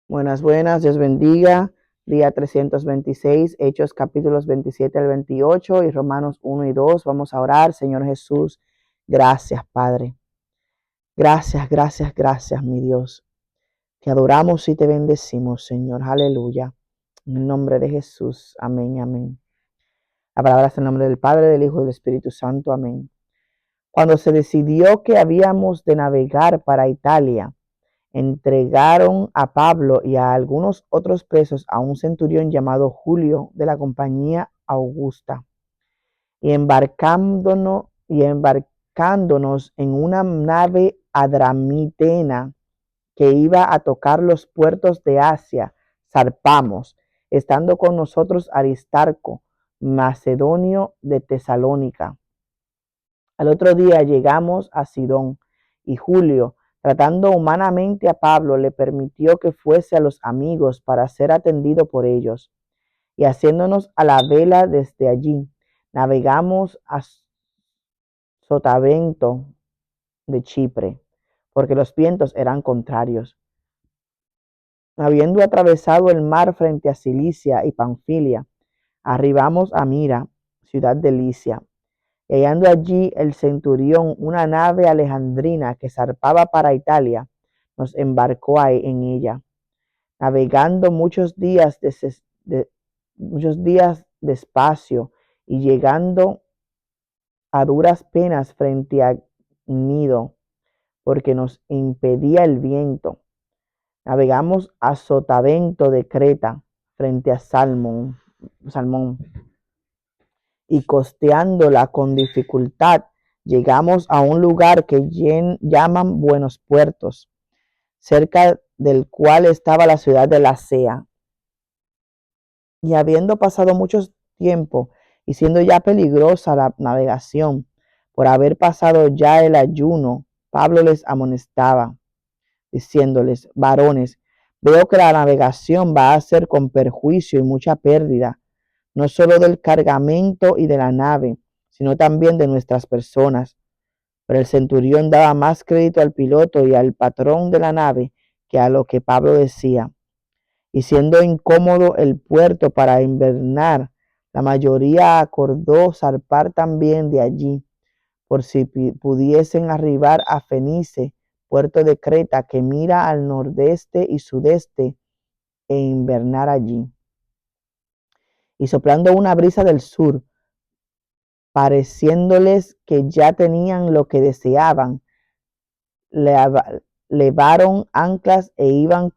Buenas, buenas, Dios bendiga. Día 326, Hechos capítulos 27 al 28 y Romanos 1 y 2. Vamos a orar. Señor Jesús, gracias, Padre. Gracias, gracias, gracias, mi Dios. Te adoramos y te bendecimos, Señor. Aleluya. En el nombre de Jesús. Amén, amén. La palabra es en el nombre del Padre, del Hijo y del Espíritu Santo. Amén. Cuando se decidió que habíamos de navegar para Italia, entregaron a Pablo y a algunos otros presos a un centurión llamado Julio de la compañía Augusta, y embarcándonos en una nave adramitena que iba a tocar los puertos de Asia, zarpamos, estando con nosotros Aristarco, macedonio de Tesalónica. Al otro día llegamos a Sidón, y Julio, tratando humanamente a Pablo, le permitió que fuese a los amigos para ser atendido por ellos. Y haciéndonos a la vela desde allí, navegamos a Sotavento de Chipre, porque los vientos eran contrarios. Habiendo atravesado el mar frente a Cilicia y Panfilia, arribamos a Mira, ciudad de Licia. Y hallando allí el centurión una nave alejandrina que zarpaba para Italia, nos embarcó en ella, navegando muchos días despacio y llegando a duras penas frente a Gnido, porque nos impedía el viento. Navegamos a Sotavento de Creta, frente a Salmón, y costeándola con dificultad, llegamos a un lugar que llaman Buenos Puertos, cerca del cual estaba la ciudad de Lasea. Y habiendo pasado mucho tiempo y siendo ya peligrosa la navegación, por haber pasado ya el ayuno, Pablo les amonestaba, diciéndoles: varones, veo que la navegación va a ser con perjuicio y mucha pérdida, no solo del cargamento y de la nave, sino también de nuestras personas. Pero el centurión daba más crédito al piloto y al patrón de la nave que a lo que Pablo decía. Y siendo incómodo el puerto para invernar, la mayoría acordó zarpar también de allí, por si pudiesen arribar a Fenice, puerto de Creta, que mira al nordeste y sudeste, e invernar allí. Y soplando una brisa del sur, pareciéndoles que ya tenían lo que deseaban, levaron anclas e iban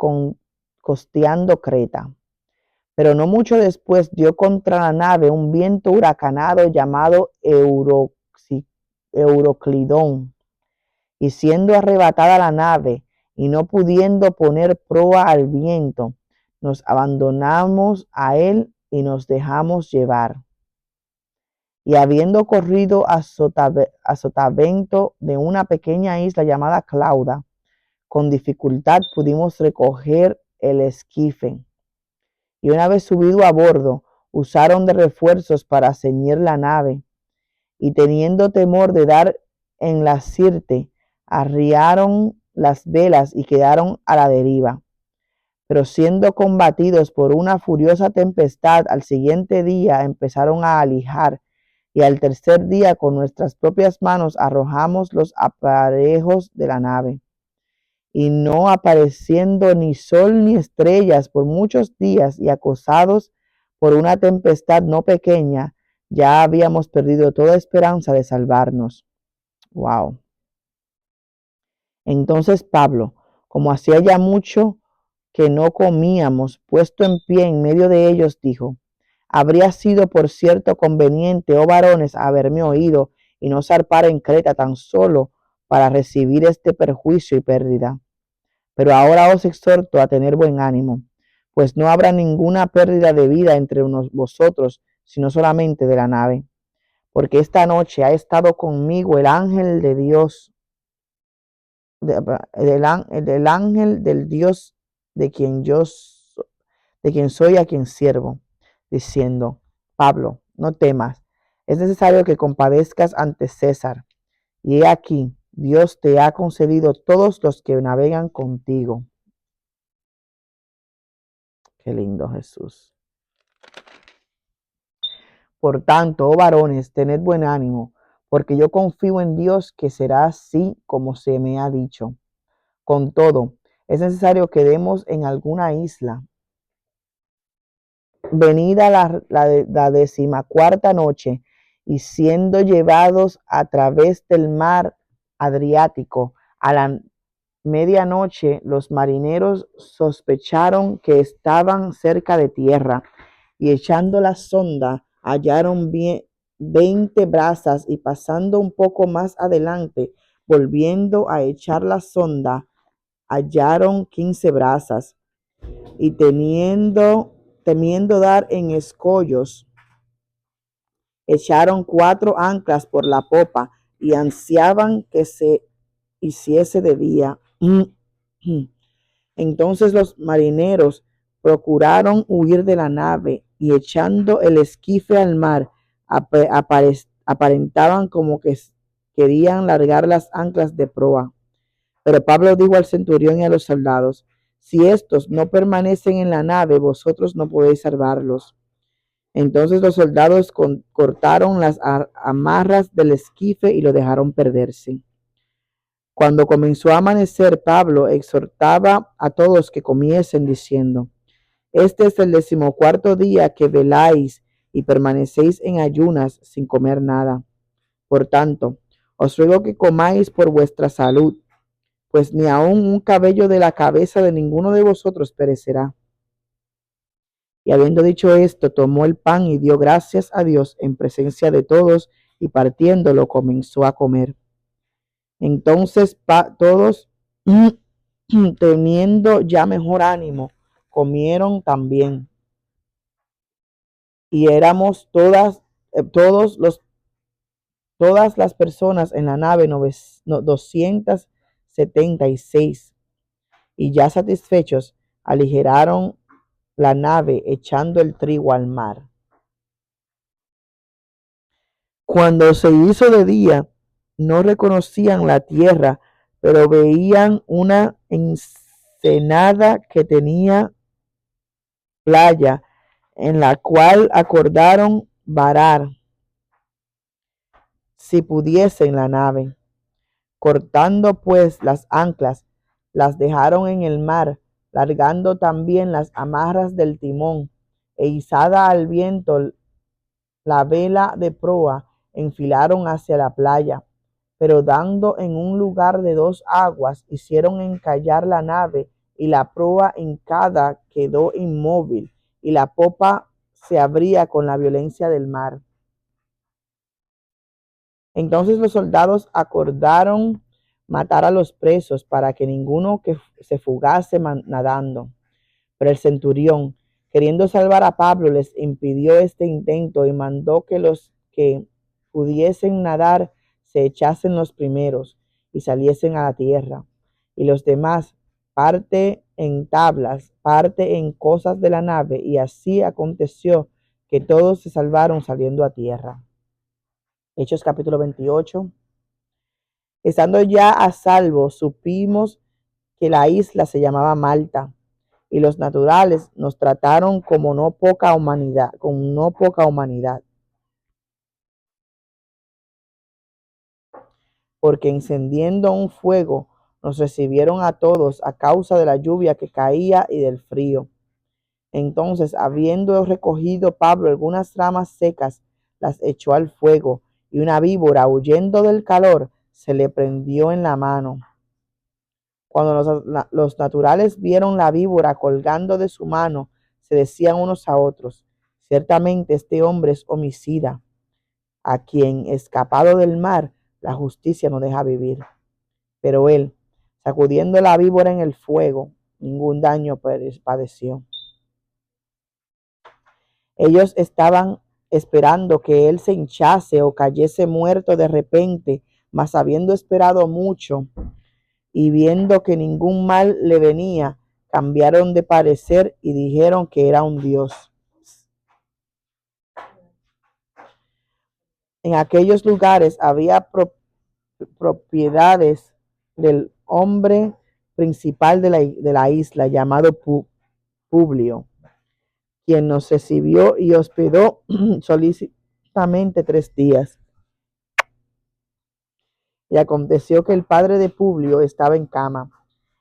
costeando Creta. Pero no mucho después dio contra la nave un viento huracanado llamado Euroclidón, y siendo arrebatada la nave y no pudiendo poner proa al viento, nos abandonamos a él y nos dejamos llevar. Y habiendo corrido a Sotavento de una pequeña isla llamada Clauda, con dificultad pudimos recoger el esquife. Y una vez subido a bordo, usaron de refuerzos para ceñir la nave, y teniendo temor de dar en la sirte, arriaron las velas y quedaron a la deriva. Pero siendo combatidos por una furiosa tempestad, al siguiente día empezaron a alijar, y al tercer día con nuestras propias manos arrojamos los aparejos de la nave. Y no apareciendo ni sol ni estrellas por muchos días, y acosados por una tempestad no pequeña, ya habíamos perdido toda esperanza de salvarnos. Wow. Entonces Pablo, como hacía ya mucho que no comíamos, puesto en pie en medio de ellos, dijo: habría sido por cierto conveniente, oh varones, haberme oído y no zarpar en Creta tan solo para recibir este perjuicio y pérdida. Pero ahora os exhorto a tener buen ánimo, pues no habrá ninguna pérdida de vida entre vosotros, sino solamente de la nave. Porque esta noche ha estado conmigo el ángel de Dios, el ángel del Dios de quien de quien soy, a quien sirvo, diciendo: Pablo, no temas, es necesario que compadezcas ante César, y he aquí, Dios te ha concedido todos los que navegan contigo. Qué lindo, Jesús. Por tanto, oh varones, tened buen ánimo, porque yo confío en Dios que será así como se me ha dicho. Con todo, es necesario que demos en alguna isla. Venida la 14ª noche, y siendo llevados a través del mar Adriático, a la medianoche los marineros sospecharon que estaban cerca de tierra, y echando la sonda hallaron 20 brazas, y pasando un poco más adelante, volviendo a echar la sonda, hallaron 15 brazas, y temiendo dar en escollos, echaron 4 anclas por la popa, y ansiaban que se hiciese de día. Entonces los marineros procuraron huir de la nave, y echando el esquife al mar, aparentaban como que querían largar las anclas de proa. Pero Pablo dijo al centurión y a los soldados: si estos no permanecen en la nave, vosotros no podéis salvarlos. Entonces los soldados cortaron las amarras del esquife y lo dejaron perderse. Cuando comenzó a amanecer, Pablo exhortaba a todos que comiesen, diciendo: este es el 14º día que veláis y permanecéis en ayunas sin comer nada. Por tanto, os ruego que comáis por vuestra salud, pues ni aun un cabello de la cabeza de ninguno de vosotros perecerá. Y habiendo dicho esto, tomó el pan y dio gracias a Dios en presencia de todos, y partiéndolo comenzó a comer. Entonces todos, teniendo ya mejor ánimo, comieron también. Y éramos todas las personas en la nave 276, y ya satisfechos aligeraron la nave echando el trigo al mar. Cuando se hizo de día, no reconocían la tierra, pero veían una ensenada que tenía playa, en la cual acordaron varar, si pudiesen, la nave. Cortando pues las anclas, las dejaron en el mar, largando también las amarras del timón, e izada al viento la vela de proa, enfilaron hacia la playa. Pero dando en un lugar de 2 aguas, hicieron encallar la nave, y la proa hincada quedó inmóvil, y la popa se abría con la violencia del mar. Entonces los soldados acordaron matar a los presos, para que ninguno que se fugase nadando. Pero el centurión, queriendo salvar a Pablo, les impidió este intento, y mandó que los que pudiesen nadar se echasen los primeros y saliesen a la tierra, y los demás parte en tablas, parte en cosas de la nave. Y así aconteció que todos se salvaron saliendo a tierra. Hechos capítulo 28. Estando ya a salvo, supimos que la isla se llamaba Malta, y los naturales nos trataron con no poca humanidad, porque encendiendo un fuego nos recibieron a todos a causa de la lluvia que caía y del frío. Entonces, habiendo recogido Pablo algunas ramas secas, las echó al fuego, y una víbora, huyendo del calor, se le prendió en la mano. Cuando los naturales vieron la víbora colgando de su mano, se decían unos a otros: ciertamente este hombre es homicida, a quien, escapado del mar, la justicia no deja vivir. Pero él, sacudiendo la víbora en el fuego, ningún daño padeció. Ellos estaban esperando que él se hinchase o cayese muerto de repente, mas habiendo esperado mucho y viendo que ningún mal le venía, cambiaron de parecer y dijeron que era un dios. En aquellos lugares había propiedades del hombre principal de la isla, llamado Publio, quien nos recibió y hospedó solícitamente 3 días. Y aconteció que el padre de Publio estaba en cama,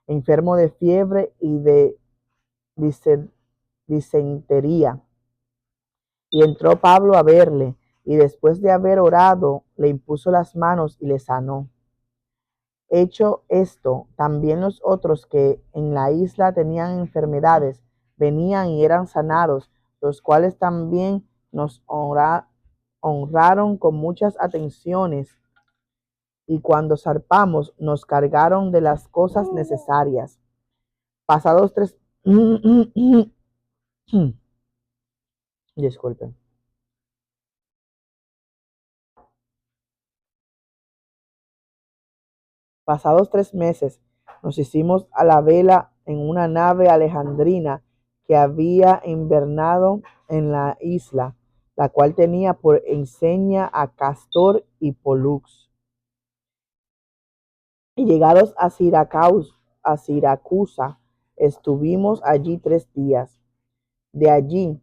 enfermo de fiebre y de disentería. Y entró Pablo a verle, y después de haber orado, le impuso las manos y le sanó. Hecho esto, también los otros que en la isla tenían enfermedades, venían y eran sanados, los cuales también nos honraron con muchas atenciones, y cuando zarpamos nos cargaron de las cosas necesarias. Pasados tres, disculpen. Pasados 3 meses, nos hicimos a la vela en una nave alejandrina que había invernado en la isla, la cual tenía por enseña a Castor y Polux. Y llegados a Siracusa, estuvimos allí 3 días. De allí,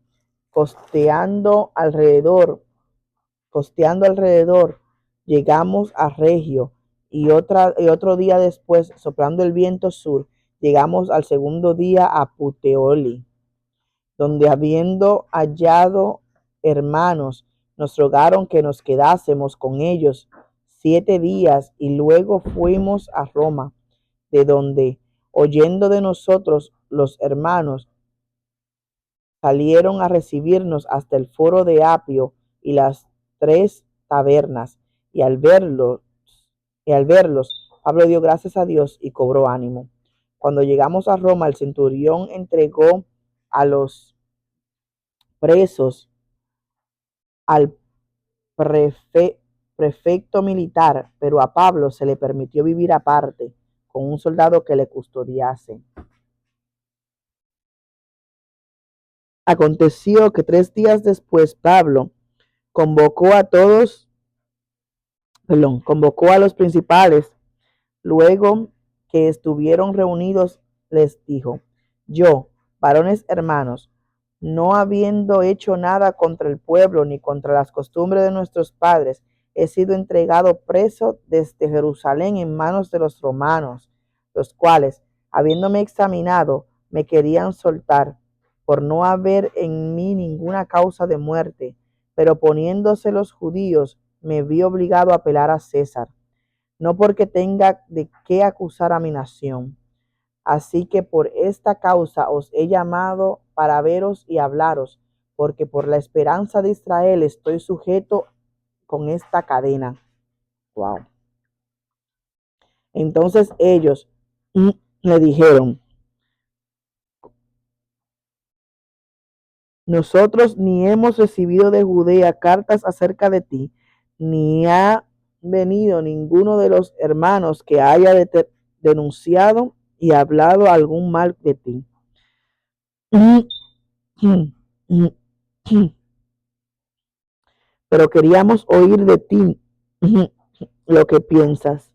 costeando alrededor, llegamos a Regio, y otro día después, soplando el viento sur, llegamos al segundo día a Puteoli, donde habiendo hallado hermanos, nos rogaron que nos quedásemos con ellos 7 días, y luego fuimos a Roma, de donde, oyendo de nosotros, los hermanos salieron a recibirnos hasta el foro de Apio y las 3 tabernas, y al verlos, Pablo dio gracias a Dios y cobró ánimo. Cuando llegamos a Roma, el centurión entregó a los presos al prefecto militar, pero a Pablo se le permitió vivir aparte con un soldado que le custodiase. Aconteció que 3 días después Pablo convocó convocó a los principales. Luego que estuvieron reunidos, les dijo: Yo, varones hermanos, no habiendo hecho nada contra el pueblo ni contra las costumbres de nuestros padres, he sido entregado preso desde Jerusalén en manos de los romanos, los cuales, habiéndome examinado, me querían soltar, por no haber en mí ninguna causa de muerte, pero poniéndose los judíos, me vi obligado a apelar a César, no porque tenga de qué acusar a mi nación. Así que por esta causa os he llamado para veros y hablaros, porque por la esperanza de Israel estoy sujeto con esta cadena. Wow. Entonces ellos le dijeron: nosotros ni hemos recibido de Judea cartas acerca de ti, ni ha venido ninguno de los hermanos que haya denunciado y hablado algún mal de ti. Pero queríamos oír de ti lo que piensas,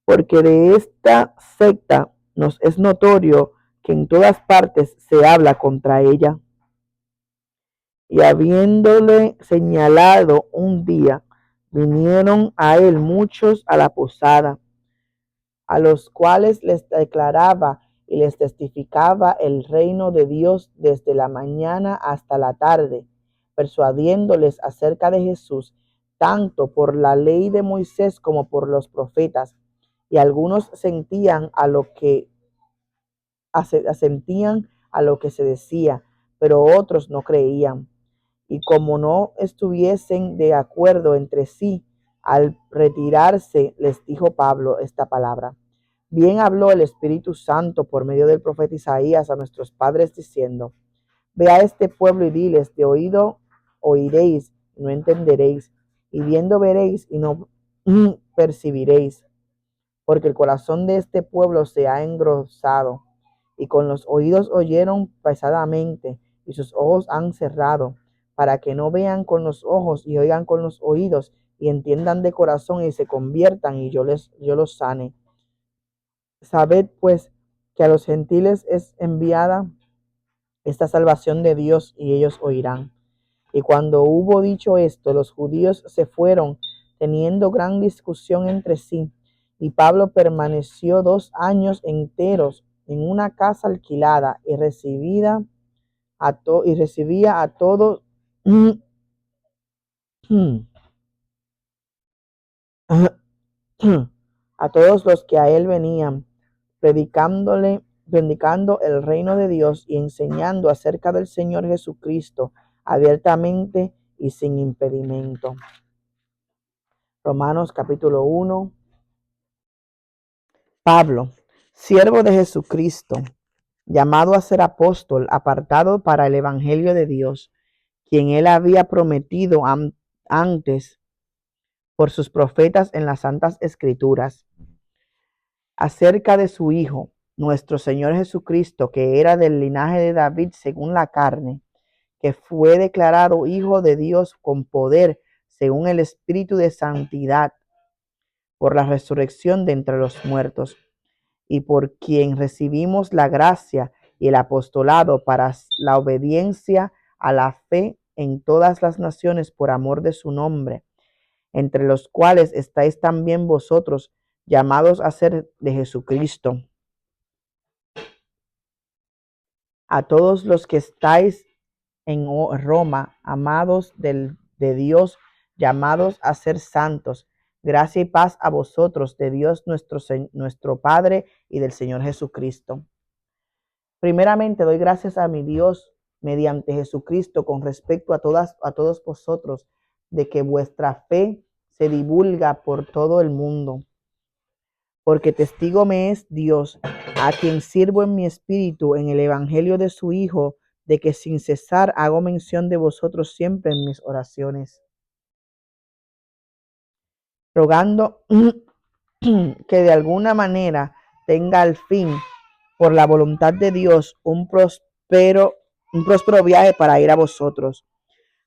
porque de esta secta nos es notorio que en todas partes se habla contra ella. Y habiéndole señalado un día, vinieron a él muchos a la posada, a los cuales les declaraba y les testificaba el reino de Dios desde la mañana hasta la tarde, persuadiéndoles acerca de Jesús, tanto por la ley de Moisés como por los profetas. Y algunos asentían a lo que se decía, pero otros no creían. Y como no estuviesen de acuerdo entre sí, al retirarse les dijo Pablo esta palabra: bien habló el Espíritu Santo por medio del profeta Isaías a nuestros padres diciendo: ve a este pueblo y diles, de oído oiréis y no entenderéis, y viendo veréis y no percibiréis, porque el corazón de este pueblo se ha engrosado, y con los oídos oyeron pesadamente, y sus ojos han cerrado, para que no vean con los ojos y oigan con los oídos, y entiendan de corazón y se conviertan, y yo los sane. Sabed pues que a los gentiles es enviada esta salvación de Dios, y ellos oirán. Y cuando hubo dicho esto, los judíos se fueron, teniendo gran discusión entre sí. Y Pablo permaneció 2 años enteros en una casa alquilada y recibía a todos a todos los que a él venían, predicando el reino de Dios y enseñando acerca del Señor Jesucristo abiertamente y sin impedimento. Romanos capítulo 1. Pablo, siervo de Jesucristo, llamado a ser apóstol, apartado para el evangelio de Dios, quien él había prometido antes por sus profetas en las santas escrituras, acerca de su Hijo, nuestro Señor Jesucristo, que era del linaje de David según la carne, que fue declarado Hijo de Dios con poder según el Espíritu de santidad, por la resurrección de entre los muertos, y por quien recibimos la gracia y el apostolado para la obediencia a la fe en todas las naciones por amor de su nombre, entre los cuales estáis también vosotros, llamados a ser de Jesucristo. A todos los que estáis en Roma, amados de Dios, llamados a ser santos, gracia y paz a vosotros, de Dios nuestro Padre y del Señor Jesucristo. Primeramente doy gracias a mi Dios mediante Jesucristo con respecto a todos vosotros, de que vuestra fe se divulga por todo el mundo. Porque testigo me es Dios, a quien sirvo en mi espíritu en el evangelio de su Hijo, de que sin cesar hago mención de vosotros siempre en mis oraciones, rogando que de alguna manera tenga al fin, por la voluntad de Dios, un próspero viaje para ir a vosotros,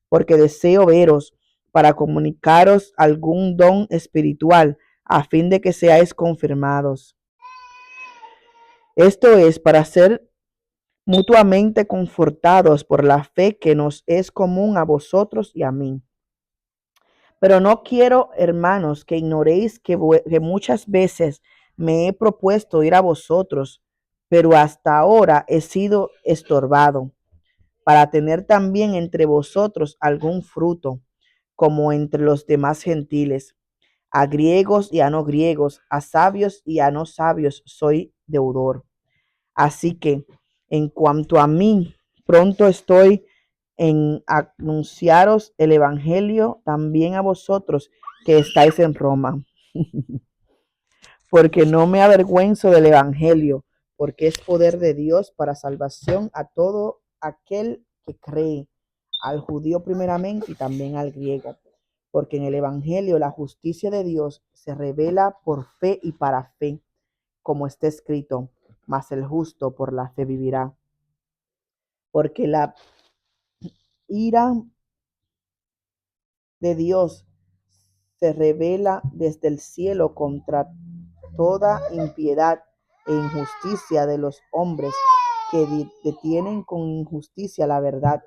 porque deseo veros para comunicaros algún don espiritual, a fin de que seáis confirmados. Esto es para ser mutuamente confortados por la fe que nos es común a vosotros y a mí. Pero no quiero, hermanos, que ignoréis que muchas veces me he propuesto ir a vosotros, pero hasta ahora he sido estorbado, para tener también entre vosotros algún fruto, como entre los demás gentiles. A griegos y a no griegos, a sabios y a no sabios soy deudor. Así que, en cuanto a mí, pronto estoy en anunciaros el evangelio también a vosotros que estáis en Roma, porque no me avergüenzo del evangelio, porque es poder de Dios para salvación a todo aquel que cree, al judío primeramente y también al griego, porque en el evangelio la justicia de Dios se revela por fe y para fe, como está escrito, mas el justo por la fe vivirá. Porque la ira de Dios se revela desde el cielo contra toda impiedad e injusticia de los hombres que detienen con injusticia la verdad,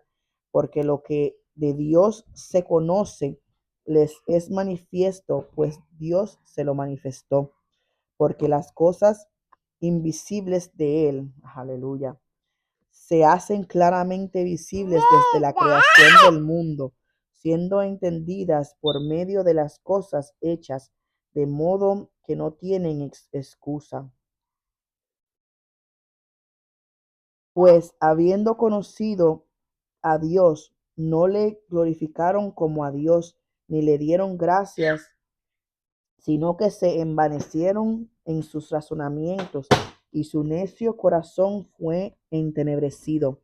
porque lo que de Dios se conoce les es manifiesto, pues Dios se lo manifestó, porque las cosas invisibles de él, aleluya, se hacen claramente visibles desde la creación del mundo, siendo entendidas por medio de las cosas hechas, de modo que no tienen excusa. Pues habiendo conocido a Dios, no le glorificaron como a Dios, ni le dieron gracias, sino que se envanecieron en sus razonamientos, y su necio corazón fue entenebrecido.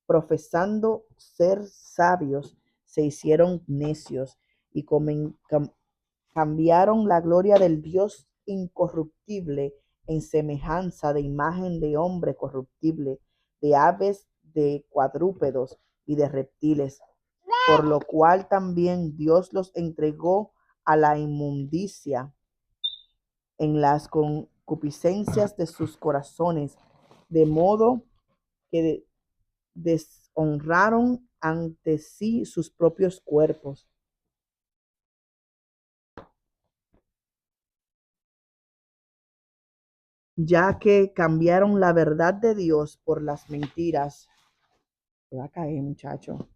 Profesando ser sabios, se hicieron necios y cambiaron la gloria del Dios incorruptible en semejanza de imagen de hombre corruptible, de aves, de cuadrúpedos y de reptiles, por lo cual también Dios los entregó a la inmundicia en las concupiscencias de sus corazones, de modo que deshonraron ante sí sus propios cuerpos, ya que cambiaron la verdad de Dios por las mentiras. Se va a caer, muchacho.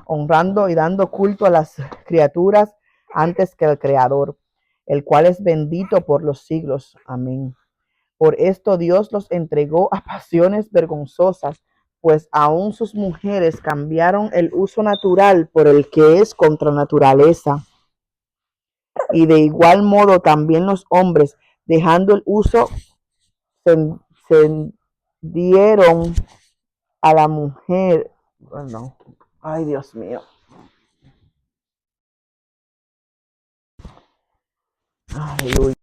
Honrando y dando culto a las criaturas antes que al Creador, el cual es bendito por los siglos. Amén. Por esto Dios los entregó a pasiones vergonzosas, pues aún sus mujeres cambiaron el uso natural por el que es contra naturaleza. Y de igual modo también los hombres, dejando el uso, se dieron a la mujer. Bueno, ay, Dios mío. Aleluya.